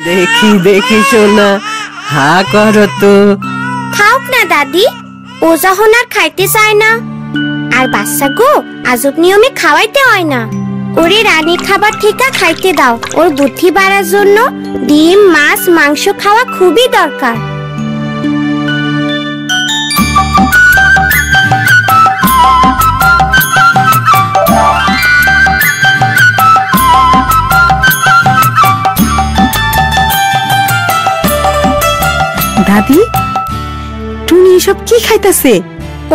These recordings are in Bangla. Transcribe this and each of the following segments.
দেখি দেখি সোনা, হা করো তো। খাওক না দাদি, ও যখন আর খাইতে চায় না। আর বাচ্চা গো, আজব নিয়মে খাওয়াইতে হয় না। ওরে রানীর খাবার থেকে খাইতে দাও। ওর বুদ্ধি বাড়ার জন্য ডিম, মাছ, মাংস খাওয়া খুবই দরকার। দাদি, তুমি এসব কি খাইতেছে?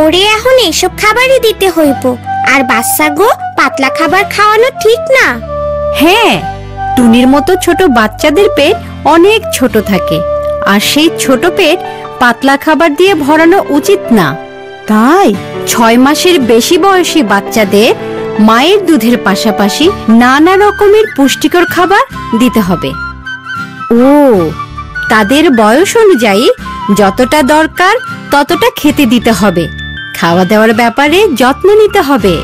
ওরে এখন এইসব খাবারই দিতে হইব। আর বাচ্চা গো, পাতলা খাবার খাওয়ানো ঠিক না। হ্যাঁ, টুনির মতো ছোট বাচ্চাদের পেট অনেক ছোট থাকে, আর সেই ছোট পেট পাতলা খাবার দিয়ে ভরানো উচিত না। তাই 6 মাসের বেশি বয়সী বাচ্চাদের মায়ের দুধের পাশাপাশি নানা রকমের পুষ্টিকর খাবার দিতে হবে। ও, তাদের বয়স অনুযায়ী যতটা দরকার ততটা খেতে দিতে হবে। খাওয়া দাওয়ার ব্যাপারে যত্ন নিতে হবে।